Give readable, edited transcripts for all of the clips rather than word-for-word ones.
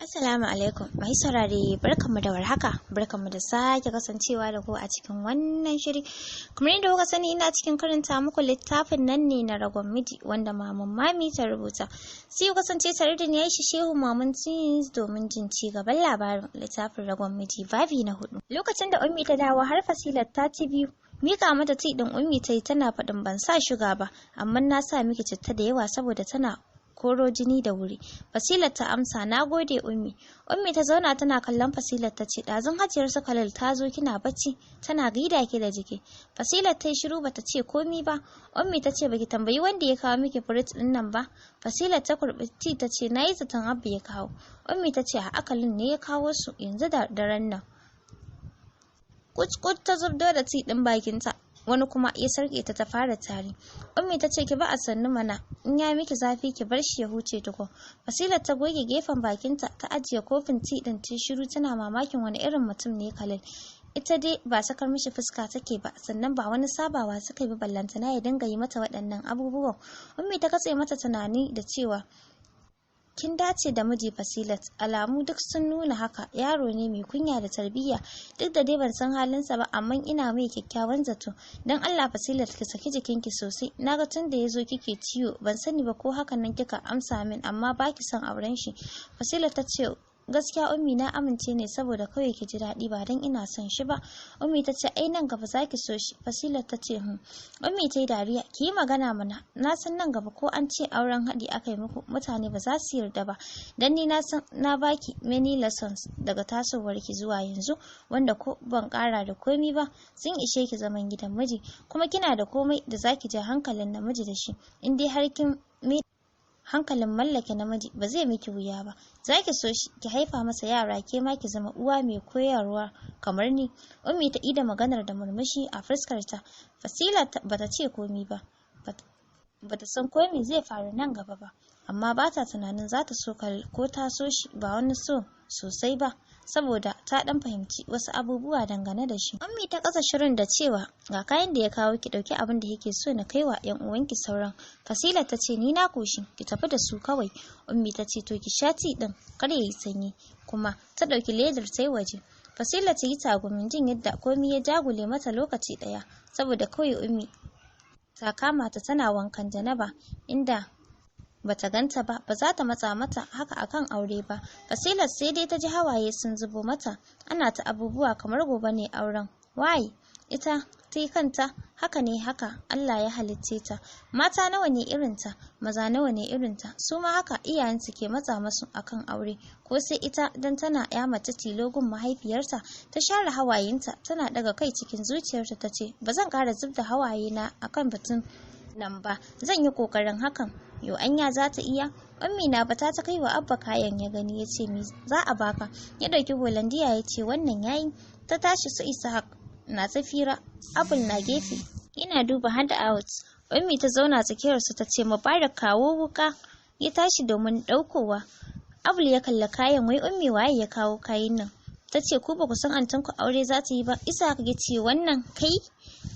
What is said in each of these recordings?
Assalamu alaikum, mai saurare barkanmu da warhaka, barkanmu da sake kasancewa da ku a cikin wannan shiri. Kamar yadda kuka sani ina cikin karanta muku littafin nan ne na Ragon Miji wanda Maman Mami ta rubuta. Sai ku kasance tare da ni Aisha Shehu Maman Teens domin jin ci gaban labarin littafin Ragon Miji babi na 4. Lokacin da Ummi ta dawo har Fasilat ta ci biyu. Mika mata ti din Ummi ta yi tana faɗin ban sa shuga ba, amma na sa miki citta da yawa saboda tana koro jini da wuri. Fasilat ta amsa, na gode Ummi. Ummi ta zauna tana kallon Fasilat ta ce, ɗazun hajiyar su Khalil ta zo kina bacci, tana gaida ki da jiki. Fasilat ta yi shiru bata ce komi ba. Ummi ta ce, baki tambayi wanda ya kawo miki fruit din nan ba? Fasilat ta kurbi ti ta ce, nayi zaton Abba ya kawo. Ummi ta ce, a akalin ne ya kawo su yanzu da daren nan. Kutkut ta zubdo da ti din bakinta. Wani kuma ya sarke ta fara tari. Ummi ta ce ki ba a sannu mana, in ya miki zafi ki bar shi ya huce tuko. Fasilat ta goge gefen bakinta ta ajiye kofin ti din ta shiru tana mamakin wani irin mutum ne Khalil. Ita dai ba sakar mishi fuska take ba, sannan ba wani sabawa suka yi ballantana ya dinga yi mata waɗannan abubuwan. Ummi ta katse mata tunani da cewa kin dace da miji Fasilat, alamu duk sun nuna haka. Yaro ne mai kunya da tarbiyya, duk da dai ban san halinsa ba, amma ina mai kyakkyawan zato. Dan Allah Fasilat ki saki jikinki sosai. Naga tun da yazo kike ciwo, ban sani ba ko hakan nan kika amsa min, amma baki son auren shi. Fasilat ta ce gaskiya Ummi na amince ne saboda kawai ki ji daɗi ba dan ina son shi ba. Ummi ta ce ai nan gaba zaki so shi. Fasilat ta ce Ummi ta yi dariya, ki yi magana mana, na san nan gaba ko an ce auren haɗi aka yi muku mutane ba za su yarda ba, dan ni na san na baki many lessons daga tasowar ki zuwa yanzu wanda ko ban ƙara da komi ba sun ishe ki zaman gidan miji, kuma kina da komai da zaki ja hankalin namiji da shi. In dai har kin hankalin mallake namiji ba zai miki wuya ba, zaki so shi ki haifa masa yara, ke ma ki zama uwa mai koyarwa kamar ni. Ummi ta ida maganar da murmushi a fuskarta. Fasila bata ce komi ba, bata san komai zai faru nan gaba ba, amma bata tunanin za ta so ko ta so shi ba wani so sosai ba, saboda ta dan fahimci wasu abubuwa dangane da shi. Ummi ta kasa shirin da cewa ga kayan da ya kawo, ki dauki abin da yake so na kaiwa yan uwanki sauran. Fasila ta ce ni na koshi, ki tafi da su kawai. Ummi ta ce to ki sha ti din kar yayi sanyi, kuma ta dauki ledar sai waje. Fasila ta yi tagumin jin yadda komai ya jagule mata lokaci daya, saboda kawai Ummi ta kama ta tana wankan janaba, inda bata ganta ba za ta matsa mata haka akan aure ba. Fasilat sai dai ta ji hawaye sun zubo mata, ana ta abubuwa kamar gobe ne auren. Wai ita ta yi kanta haka ne, haka Allah ya halicce ta. Mata nawa ne irinta, maza nawa ne irinta, su ma haka iyayensu ke matsa masu akan aure. Ko sai ita dan tana ya mace tilo gun mahaifiyarta ta share hawayenta, tana daga kai cikin zuciyarta ta ce ba zan ƙara zubda hawaye na akan batun nan ba, zan yi ƙoƙarin hakan. Yo anya za ta iya? Ummi na bata ta kai wa Abba kayan ya gani, ya ce mi za a baka, ya dauki holandiya ya ce wannan yayi. Ta tashi su Ishaq na tsafira, Abul na gefe ina duba hand out. Ummi ta zauna tsakiyar su ta ce Mubarak kawo wuka, ya tashi domin daukowa. Abul ya kalla kayan, wai Ummi waye ya kawo kayan nan? Ta ce ku ba ku san antanku aure za ta yi ba. Ishaq ya ce wannan kai?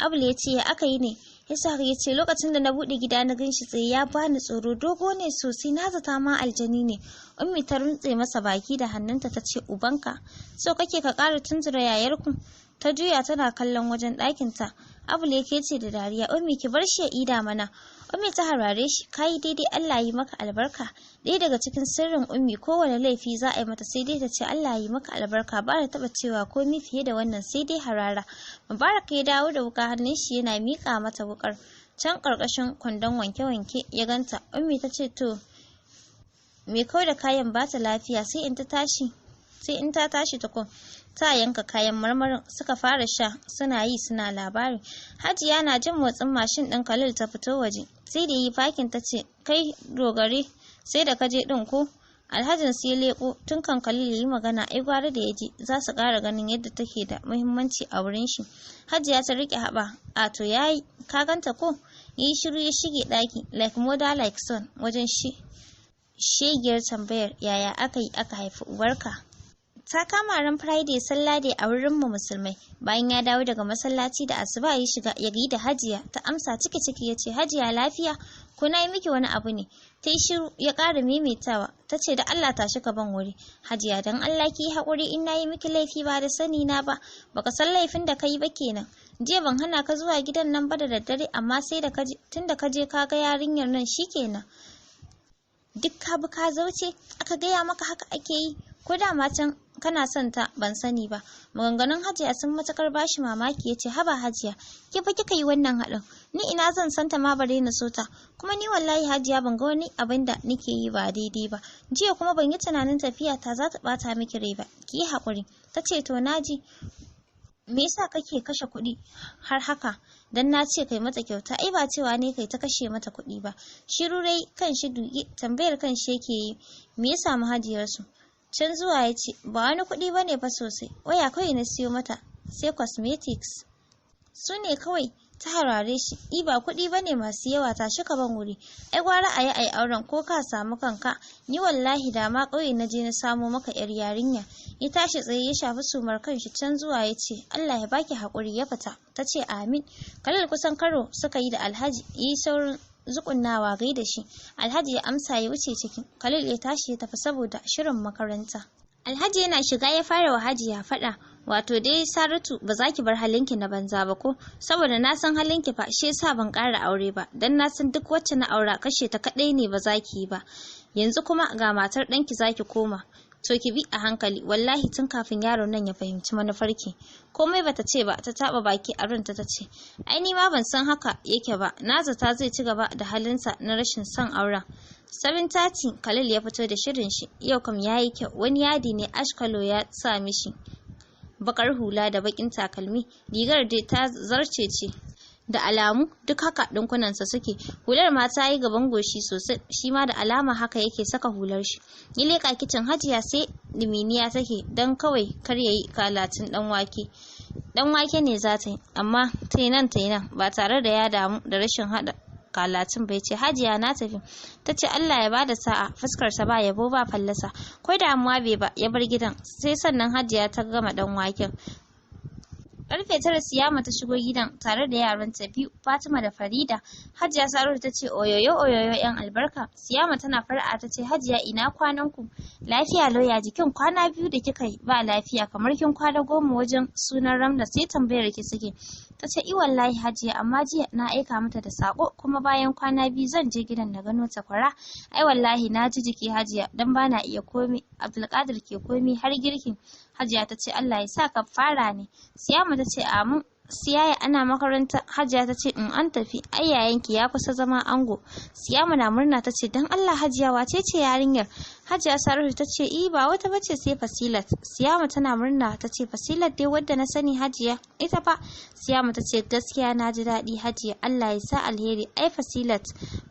Abul ya ce ya aka yi ne? Ishaq ya ce lokacin da na bude gida na ganshi tsaye ya bani tsoro, dogo ne sosai, na zata ma aljani ne. Ummi ta runtse masa baki da hannunta ta ce ubanka, so kake ka ƙara tunzura yayarku? Ta juya tana kallon wajen ɗakinta. Abul ya ce da dariya, Ummi ki bar shi ya ida mana. Ummi ta harare shi, kayi daidai, Allah yi maka albarka. Ɗaya daga cikin sirrin Ummi kowane laifi za a yi mata sai dai ta ce Allah yi maka albarka, ba ta taɓa cewa komai fiye da wannan sai dai harara. Mubarak ya dawo da wuka hannun shi yana miƙa mata wukar. Can ƙarƙashin kwandon wanke-wanke ya ganta. Ummi ta ce to me kawai da kayan ba ta lafiya, sai in ta tashi tukun ta yanka kayan marmarin. Suka fara sha suna yi suna labari. Hajiya na jin motsin mashin ɗin Khalil ta fito waje, sai da yi fakin ta ce kai dogare sai da kaje ɗin ko? Alhajin sai leko tun kan Khalil yi magana, ai gwara da yaji za su ƙara ganin yadda take da muhimmanci a wurin shi. Hajiya ta rike haɓa, a to yayi, ka ganta ko? Yi shiru ya shige ɗaki like mother like son wajen shegiyar tambayar yaya aka yi aka haifi uwarka. Ta kama ran Friday sallah dai a wurin mu musulmai. Bayan ya dawo daga masallaci da asuba ya shiga ya gaida Hajiya, ta amsa ciki ya ce Hajiya lafiya ko na yi miki wani abu ne? Ta yi shiru ya ƙara maimaitawa, ta ce da Allah tashi ka ban wuri. Hajiya dan Allah ki yi haƙuri in nayi miki laifi ba da sani na ba, baka san laifin da kai ba kenan. Jiya ban hana ka zuwa gidan nan ba da daddare amma sai da kaje tunda kaje ka ga yarinyar nan shikenan. Duk ka bi ka zauce aka gaya maka haka ake yi ko da ma can kana son ta ban sani ba. Maganganun Hajiya sun matakar bashi mamaki yace haba Hajiya ke fa kika yi wannan haɗin, ni ina zan santa ma bare na so ta, kuma ni wallahi Hajiya ban ga wani abin da nake yi ba daidai ba, jiya kuma ban yi tunanin tafiya ta za ta bata miki rai ba, ki yi haƙuri. Tace to naji, me yasa kake kashe kuɗi har haka? Dan na ce kai mata kyauta ai ba cewa ne kai ta kashe mata kuɗi ba. Shiru dai kan shi duki tambayar kan shi yake yi me ya samu Hajiyar su. Can zuwa ya ce ba wani kuɗi bane fa sosai, waya kawai na siyo mata sai cosmetics su ne kawai. Ta harare shi ba kuɗi bane masu yawa, tashi ka ban wuri, ai gwara ayi auren ko ka samu kanka, ni wallahi da ma ƙauye na je na samo maka yar yarinya. Ya tashi tsaye ya shafi sumar kanshi can zuwa ya ce Allah ya baki haƙuri ya fita. Ta ce amin. Khalil kusan karo suka yi da Alhaji, yi saurin zukunnawa gai da shi. Alhaji ya amsa ya wuce ciki. Khalil ya tashi ya tafi saboda shirin makaranta. Alhaji yana shiga ya fara wa Hajiya faɗa, wato dai Saratu ba za ki bar halinki na banza ba ko, saboda na san halinki fa shi yasa ban ƙara aure ba, dan na san duk wacce na aura kashe ta kaɗai ne ba za ki yi ba. Yanzu kuma ga matar ɗanki za ki koma. To ki bi a hankali, wallahi tun kafin yaron nan ya fahimci manufarki. Komai bata ce ba, ta taba baki a ranta ta ce, ai ni ma ban san haka yake ba, na zata zai ci gaba da halinsa na rashin son auren. 7:30 Khalil ya fito da shirin shi, yau kam yayi kyau, wani yadi ne ash color ya sa mishi bakar hula da bakin takalmi, rigar dai ta zarce ce. Da alamu duk haka dinkunansa suke, hular ma ta yi gaban goshi sosai, shi ma da alama haka yake saka hular shi. Ya leka kicin Hajiya sai liminiya take dan kawai kar yayi kalatin dan wake. Dan wake ne za ta yi, amma tainan ba tare da ya damu da rashin hada kalatin bai ce Hajiya na tafi. Ta ce Allah ya bada sa'a, fuskar ta ba yabo ba fallasa, ko damuwa bai ba ya bar gidan. Sai sannan Hajiya ta gama dan waken. Karfe 9 Siyama ta shigo gidan tare da yaranta biyu, Fatima da Farida. Hajiya Saratu ta ce oyoyo yan albarka. Siyama tana far'a ta ce Hajiya ina kwanan ku? Lafiya lauya jikin kwana biyu da kika yi ba lafiya kamar kin kwana 10 wajen sunan Ramla sai tambayar ki suke. Ta ce wallahi Hajiya amma jiya na aika mata da sako kuma bayan kwana biyu zan je gidan na gano ta kwara. Ai wallahi na ji jiki Hajiya dan bana iya komai, Abdulkadir ke komai har girkin. Hajiya ta ce Allah ya sa ka fara ne. Siyama ta ce amin. Siyaya ana makaranta. Hajiya ta ce in an tafi ai yayanki ya kusa zama ango. Siyama na murna ta ce dan Allah Hajiya wace ce yarinyar? Hajiya Saratu ta ce ba wata bace sai Fasilat. Siyama tana murna ta ce Fasilat dai wadda na sani Hajiya ita fa. Siyama ta ce gaskiya na ji daɗi Hajiya, Allah ya sa alheri, ai Fasilat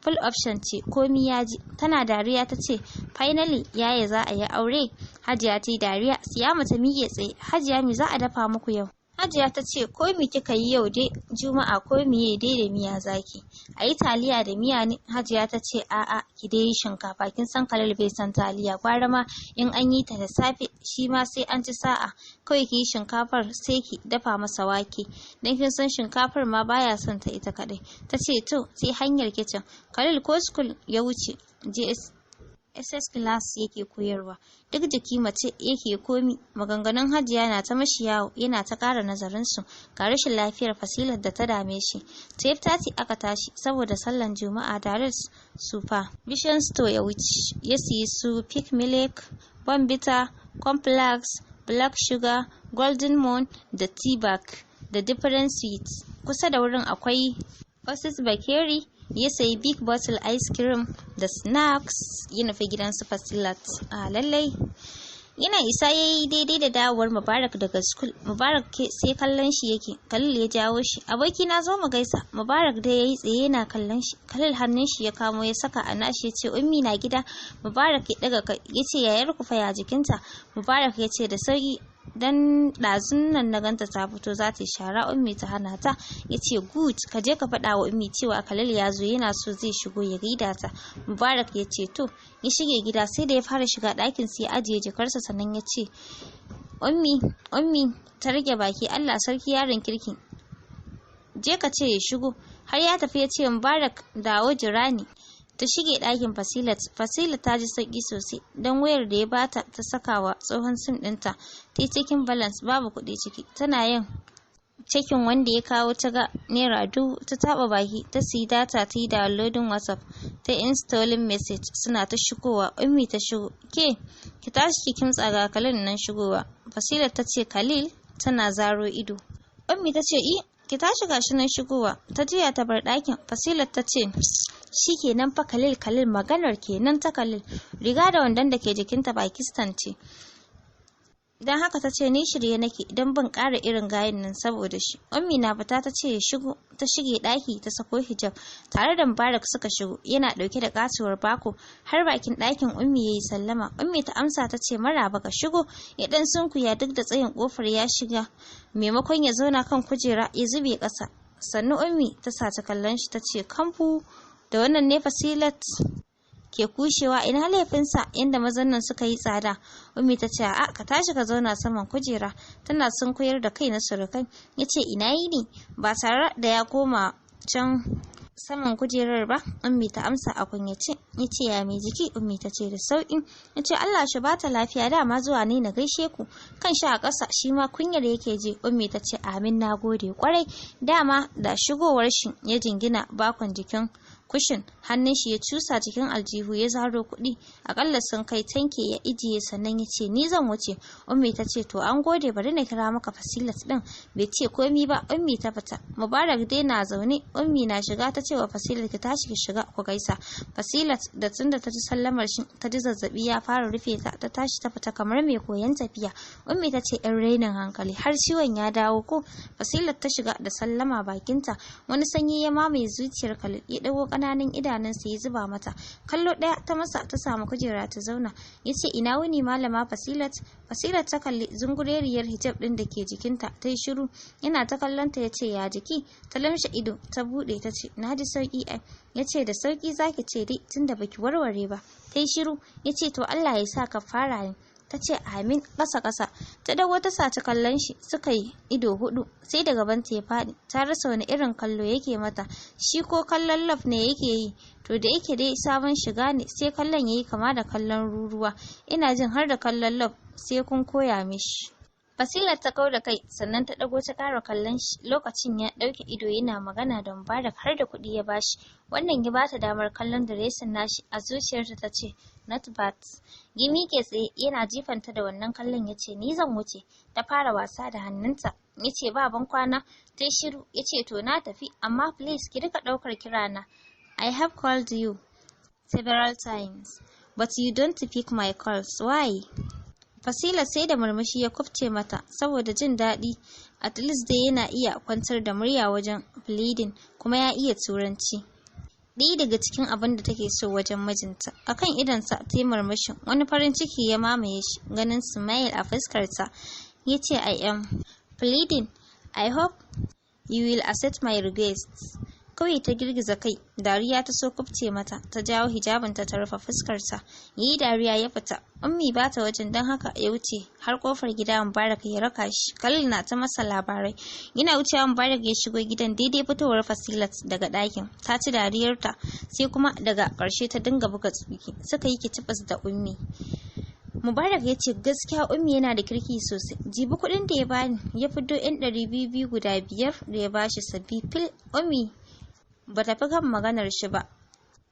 full option ce komi ya ji. Tana dariya ta ce finally yaya za a yi aure? Hajiya ta yi dariya. Siyama ta miƙe tsaye. Hajiya me za a dafa muku yau? Hajiya ta ce ko me kika yi yau dai Juma'a ko miye dai da miya zaki? A yi taliya da miya ne? Hajiya ta ce a'a ki dai yi shinkafa, kin san Khalil bai san taliya, gwara ma in an yi ta da safe shi ma sai an ci sa'a. Kawai ki yi shinkafar sai ki dafa masa wake, dan kin san shinkafar ma baya son ta ita kadai. Ta ce to sai hanyar kicin. Khalil ko school ya wuce SS class yake koyarwa, duk jiki mace yake komi. Maganganun Hajiya na ta mashi yawo, yana ta ƙara nazarin su ga rashin lafiyar Fasilar da ta dame shi. 12:30 aka tashi saboda sallan Juma'a. Direct Super Vision Store ya wuce, ya siyi su Peak Milk, Bombita, Complex, Black Sugar, Golden Moon da T-Bag da different sweets. Kusa da wurin akwai Oasis Bakery. Ya sayi big bottle ice cream da snacks, ya nufi gidansu Fasilat. Lallai yana isa ya yi daidai da dawowar Mubarak daga school. Mubarak sai kallon shi yake. Khalil ya jawo shi. Aboki na zo mu gaisa. Mubarak dai yayi tsaye yana kallon shi. Khalil hannun shi ya kamo ya saka a nashi ya ce ummi na gida. Mubarak ya daga kai ya ce yayar ku fa ya jikinta? Mubarak ya ce da sauki, dan ɗazun nan na ganta ta fito za ta yi shara ummi ta hana ta. Ya ce good, ka je ka faɗa wa ummi cewa Khalil ya zo yana so zai shigo ya gaida ta. Mubarak ya ce to. Ya shige gida sai da ya fara shiga ɗakin sai ya ajiye jakarsa sannan ya ce ummi ta rage baki, Allah sarki yaron kirki, je ka ce ya shigo. Har ya tafi ya ce Mubarak dawo jira ni. ta shige ɗakin Fasilat ta ji sauki sosai don wayar da ya bata ta sakawa tsohon sim ɗinta ta yi cikin balance babu kuɗi ciki. Tana yin cikin wanda ya kawo ta ga naira 1000 ta taɓa baki ta siyi data ta yi downloading WhatsApp ta installing message suna ta shigowa. Ummi ta shigo. Ki tashi ki kimtsa ga Khalil nan shigowa. Fasilat ta ce Khalil tana zaro ido. Ummi ta ce ki tashi gashi nan shigowa. Ta juya ta bar ɗakin. Fasilat ta ce shikenan fa Khalil maganar kenan ta Khalil. Riga da wandon da ke jikinta Pakistan ce. Don haka ta ce ni shirye nake don ban ƙara irin gayin nan saboda shi. Ummi na fita ta ce ya shigo. Ta shige ɗaki ta sako hijab tare da Mubarak suka shigo yana ɗauke da katuwar bako har bakin ɗakin Ummi yayi sallama. Ummi ta amsa ta ce maraba ka shigo. Ya dan sunkuya duk da tsayin kofar ya shiga maimakon ya zauna kan kujera ya zube ƙasa. Sannu Ummi ta saci kallon shi ta ce kamfu da wannan ne Fasilat ke kushewa ina laifinsa yanda mazan nan suka yi tsada. Ummi ta ce a'a ka tashi ka zauna saman kujera. Tana sunkuyar da kai na surukai. Ya ce ina yi ne ba tare da ya koma can saman kujerar ba. Ummi ta amsa a kunyace. Ya ce ya mai jiki? Ummi ta ce da sauƙi. Ya ce Allah shi bata lafiya dama zuwa ne na gaishe ku. Kan shi a ƙasa shi ma kunyar yake ji. Ummi ta ce amin na gode kwarai. Dama da shigowar shi ya jingina bakon jikin kushin hannun shi ya cusa cikin aljihu ya zaro kuɗi akalla sun kai tanke ya ijiye sannan ya ce ni zan wuce. Ummi ta ce to an gode bari na kira maka Fasilat din. Bai ce komi ba. Ummi ta fita. Mubarak dai na zaune. Ummi na shiga ta ce wa Fasilat ki tashi ki shiga ku gaisa. Fasilat da tunda ta ji sallamar shi ta ji zazzabi ya fara rufe ta ta tashi ta fita kamar mai koyon tafiya. Ummi ta ce yan rainin hankali har ciwon ya dawo ko. Fasilat ta shiga da sallama bakinta wani sanyi ya mamaye zuciyar Khalil ya dago kananan idanunsa ya zuba mata kallo ɗaya ta masa ta samu kujera ta zauna. Ya ce ina wuni malama Fasilat. Fasilat ta kalli zungureriyar hijab ɗin da ke jikinta ta yi shiru. Yana ta kallonta ya ce ya jiki. Ta lamshe ido ta buɗe ta ce na ji sauƙi ai. Ya ce da sauƙi zaki ce dai tunda baki warware ba. Ta yi shiru. Ya ce to Allah ya sa ka fara yin. Ta ce amin ƙasa ta dago ta saci kallon shi suka yi ido hudu sai da gabanta ya faɗi ta rasa wani irin kallo yake mata shi ko kallon love ne yake yi to da yake dai sabon shiga ne sai kallon yayi kama da kallon ruruwa ina jin har da kallon love sai kun koya mishi. Fasilat ta kau da kai sannan ta dago ta ƙara kallon shi lokacin ya ɗauke ido yana magana da Mubarak har da kuɗi ya bashi. Wannan ya bata damar kallon diresin nashi a zuciyarta ta ce not bad. Gimi ke tsaye yana jifanta da wannan kallon ya ce ni zan wuce. Ta fara wasa da hannunta ya ce baban kwana. Ta yi shiru ya ce to na tafi amma please ki rika ɗaukar kirana. I have called you several times but you don't pick my calls. Why? Fasila sai da murmushi ya kufce mata saboda jin daɗi at least dai yana iya kwantar da murya wajen pleading kuma ya iya turanci. Ɗaya daga cikin abin da take so wajen mijinta. Akan idonsa ta yi murmushin wani farin ciki ya mamaye shi ganin smile a fuskarta. Ya ce I am pleading. I hope you will accept my requests. Kawai ta girgiza kai, dariya ta so kubce mata, ta jawo hijabinta ta rufe fuskarta. Yi dariya ya fita. Ummi ba ta wajen don haka ya wuce har kofar gida Mubarak ya raka shi. Khalil na ta masa labarai. Yana wucewa Mubarak ya shigo gidan daidai fitowar Fasilat daga ɗakin. Ta ci dariyarta sai kuma daga ƙarshe ta dinga buga tsuki. Suka yi kicibis da Ummi. Mubarak ya ce gaskiya Ummi yana da kirki sosai. Jibi kuɗin da ya bani ya fiddo 'yan 200 guda 5 da ya bashi sabbi fil. Ummi ba ta fi kan maganar shi ba.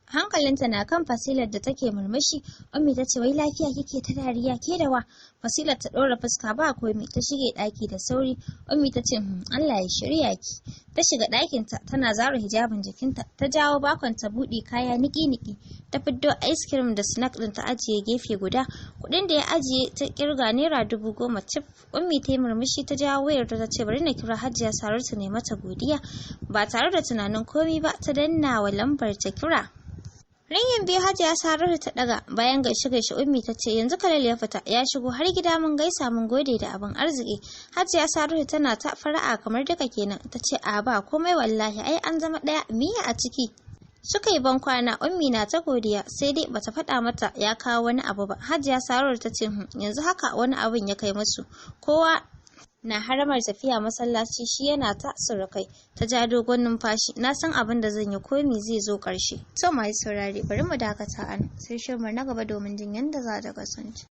Hankalinta na kan Fasilat da take murmushi. Ummi ta ce wai lafiya kike ta dariya ke da wa? Fasilat ta ɗora fuska ba komai ta shige ɗaki da sauri. Ummi ta ce Allah ya shirya ki. Ta shiga ɗakinta tana zaro hijabin jikinta ta jawo bakon ta buɗe kaya niki-niki. Ta fiddo ice cream da snack ɗin ta ajiye gefe guda. Kuɗin da ya ajiye ta kirga naira 10,000 cif. Ummi ta yi murmushi ta jawo wayar ta ce bari na kira Hajiya Saratu ne mata godiya. Ba tare da tunanin komai ba ta danna wa lambar ta kira. Ringin biyu Hajiya Saratu ta daga bayan gaishe Ummi ta ce yanzu Khalil ya fita ya shigo har gida mun gaisa mun gode da abin arziki. Hajiya Saratu tana ta fara'a kamar duka kenan ta ce a ba komai wallahi ai an zama daya miya a ciki. Suka yi ban kwana Ummi na ta godiya sai dai bata faɗa mata ya kawo wani abu ba. Hajiya Saratu ta ce yanzu haka wani abun ya kai musu. Kowa na haramar tafiya masallaci shi yana ta surukai. Ta ja dogon numfashi. Na san abin da zan yi komi zai zo ƙarshe. To mai saurare bari mu dakata a nan sai shirmu na gaba domin jin yadda za ta kasance.